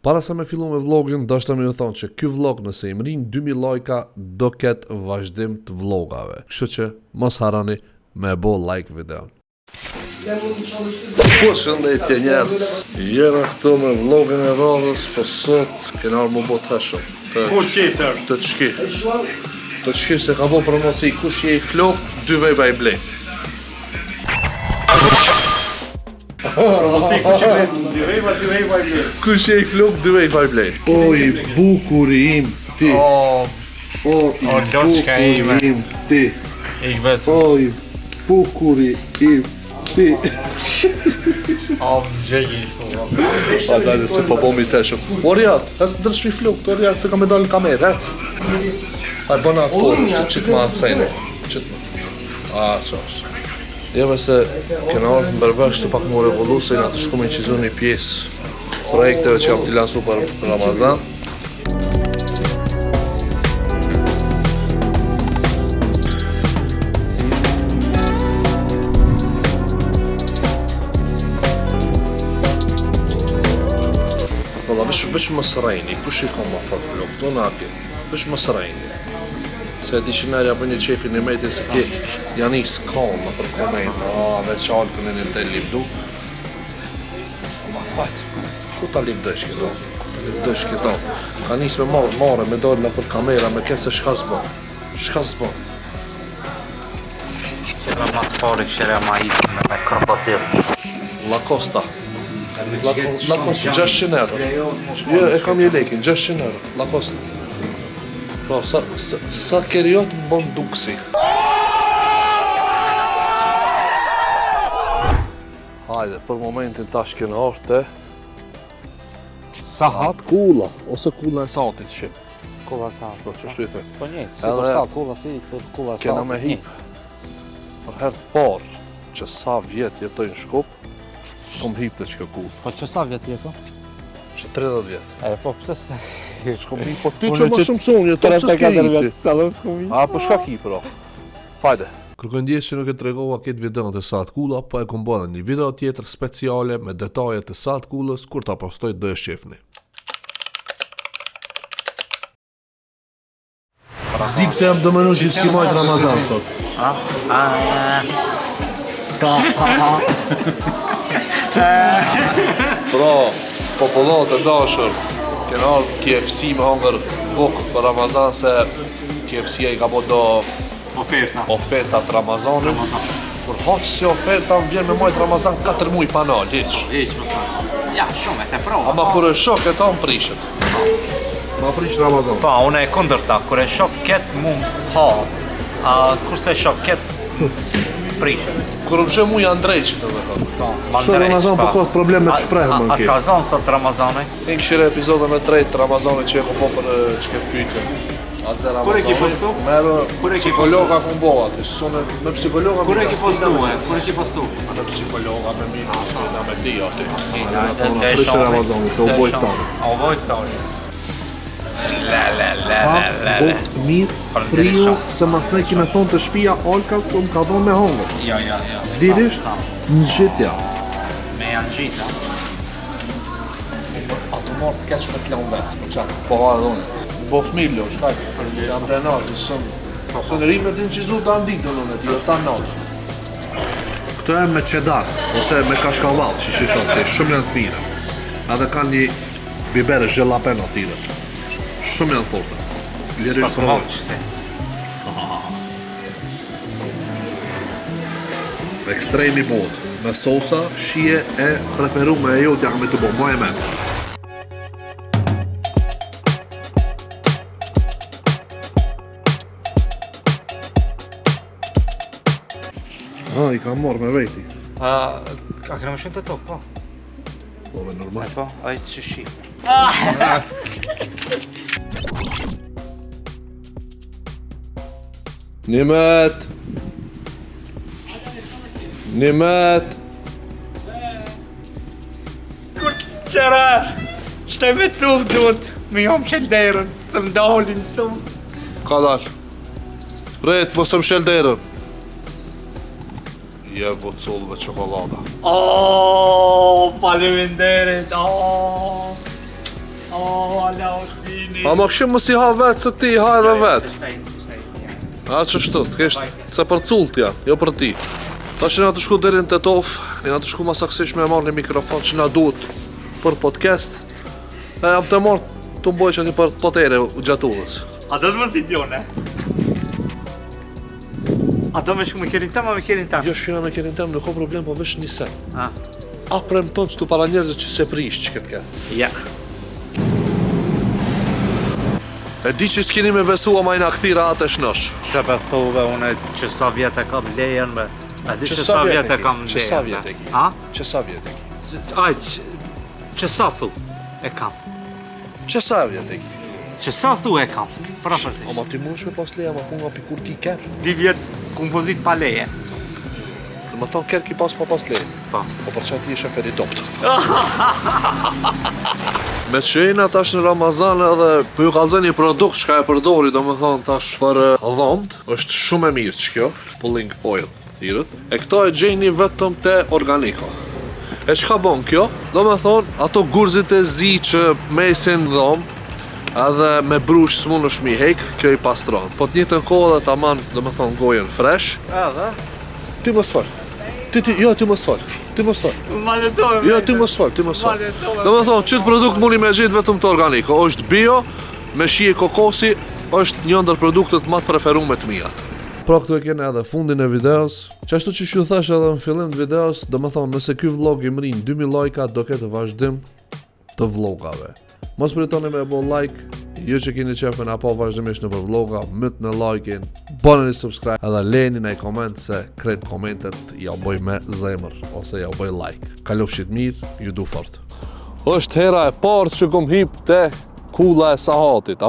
Para se me fillu me vlogin, dashta me ju thonë që ky vlog nëse i mrin 2000 lajka do ketë vazhdim të vlogave. Kështu që mos harani me bo like videon. Po shëndetje njerëz, jena këtu me vlogin e radhës, po sot kena arë më bo të heshëm. Të qki. Të qki se ka bo promoci kush je i flok, 2 vej baj blej. Promoci kush je i flok, 2 vej baj blej. Kush je i flok, 2 vej baj blej. Oj, bukuri im ti. Oj, bukuri im ti. Oj, bukuri im ti. A dalë se po bomi teshëm. Oriat, hasë ndrëshmi flok, të oriat se ka me dalë në kamerë, hec. Hajë bëna atë forë, që qitë ma atë sejnë. A, qashtë. Jeve se kena orë në berbësht të pak më revollu se nga të shku me qizu një pjesë projekteve që jam t'i lansu për Ramazan. Valla, veç më sërejni, push i kom ma fort vlog, do në ati, veç më sërejni. Se di që nërja për një qefi një metin se ki janë i s'kallë në për koment, veç alkën e një të libdu. Ma fajtë, ku ta libdojsh këto? Ka njës me marë, me dojnë në për kamera, me këtë se shka zbon. Qera ma të pari, qera ma i me krokodil. Lacosta, 600 euro. Jo, e kam një lekin, 600 euro, Lacosta. Pro, sa keriot më bon duksi. Hajde, për momentin tash kena orte Sahat kula, ose kula e sahatit shqip. Kula sahat. Po, që shtu i the. Po njëtë, si për sahat, kula si për kula sahat. Kena me hip. Për herë të parë, që sa vjet jetoj në Shkup, s'kom hip të qka kula. Po që sa vjet jeto? Që 30 vjet. E, po pëse se... S'kom hip, po ty që më shumë sonje, to pëse s'ke hipi. A, po shka ki, pro. Hajde. Kërkoj ndjesë që nuk e tregova këtë videon të Sahat Kula, po e kom bënë një video tjetër speciale me detajet të Sahat Kulës, kur ta postoj do e shqefni. Zdi pse jam dëmënu që s'ki majtë Ramazan sot. Pro, popullat e dashër, kena ardhë KFC me hangër bukë për Ramazan se KFC-a i ka bo do oferta të Ramazanit. Kur haqë si oferta më vjen me majtë Ramazan 4 muj panal, hiq. Ja, shumë, e te pro. Ama kur e shok e ta më prishet. Ma prish Ramazan. Pa, une e kundër ta, kur e shok ketë mu hatë, kurse shok ketë prishet. Kur më shë muj Andrejqit të dhe thotë. Shto Ramazan për kohët probleme të shprejhë më në A ka zonë sot Ramazanit? Në këshire epizodën e 3 të Ramazanit që e ku po për që këtë pyjtë. Kur e ki postu? Merë psikologa ku mboha, me psikologa Kur e ki postu? Me psikologa, me mirë, me ti ati. Prishë Ramazanit, se u bojt tani. O bojt tani. Boft mirë, frio, se mas ne kime thonë të shpia Olkas se më ka thonë me hongër. Ja. Zvirisht, në zhitja. Me janë gjita. Ato marë të keq me t'lanë vetë, për qatë, po vadë unë. Boft mirë lo, shkaj, janë drenarë, së në rime të në qizu të andikë do nënë, jo ta nalë. Këto e me qedar, ose me kashkavall, që shishon të shumë janë të mire. Edhe kanë një bibere zhelapen o thire. Shumë janë forta. Lirisht të rojë. Ekstremi botë, me sosa, shie e preferume e jotja me të bo, moj e men. I ka morë me veti. A kërë më shumë të tokë, po? Po, me normal. Po, a i të që shqip. Nimet! Kur të qera, shte me cullë duhet, me jom shelderën, se më dalin cullë. Ka dalë. Ret, mos të më shelderën. Jevo cullëve qokolada. Faleminderit, O, Alaudini. A ma këshim mos i ha vetë se ti, ha edhe vetë. A që shtu, të kesh se për cullt janë, jo për ti. Ta që nga të shku deri në Tetov, nga të shku masakësish me marrë një mikrofon që nga duhet për podcast. E jam të marrë të mboj që një për potere gjatë udhës. A do të mos i djone? A do me shku me kjerin tem, a me kjerin tem? Jo shkina me kjerin tem, nuk o problem, po vesh një sen. A? A premton që tu para njerëzit që se prish që këtë këtë. Ja. E di që s'kini me besu ama i në këthira atë e shnosh. Se për thove, une që sa vjetë e kam lejen me... A di që sa vjetë e kam lejen? Që sa vjetë e ki? A? Që sa vjetë e ki? Aj, që sa thu e kam? Që sa vjetë e ki? Që sa thu e kam? Prafësisht. Ama ti mundesh me pas leja, ma ku nga pikur ki ker. 2 vjetë kompozit pa leje. Dhe më thonë ker ki pas pa pas leje. Pa. Po për qatë li shefer i topt. Me qena tash në Ramazan edhe për ju kalëzën një produkt që ka e përdori, do më thonë tash për dhomët, është shumë e mirë që kjo, pulling oil, thirët. E këto e gjeni vetëm te Organiko. E që ka bon kjo? Do më thonë, ato gurzit e zi që mesin dhomë, edhe me brush s'mun është mi hek, kjo i pastron. Po të njëtën kohë dhe ta man, do më thonë, gojen fresh. Edhe? Ti më sfar. Jo, ti më sfar. Ti më sfar. Ma letove. Jo, ti më sfar, ti më sfar. Valetove. Do me thonë, qëtë produkt muni me gjithë vetëm të Organiko. është bio, me shije kokosi, është një ndër produktet më të preferume të mia. Pra këtu e kene edhe fundin e videos. Qashtu që ju thash edhe në fillim të videos, do me thonë, nëse ky vlog i mrin 2000 lajka, do ketë vazhdim të vlogave. Mos pritoni me bo like, ju që keni qefën apo vazhdimisht në për vloga, myt në like-in, bëni një subscribe, edhe leni në koment se kret komentet ja bëj me zemër, ose ja bëj like. Kalofshit mirë, ju du fort. Është hera e parë që kom hip te kulla e sahatit.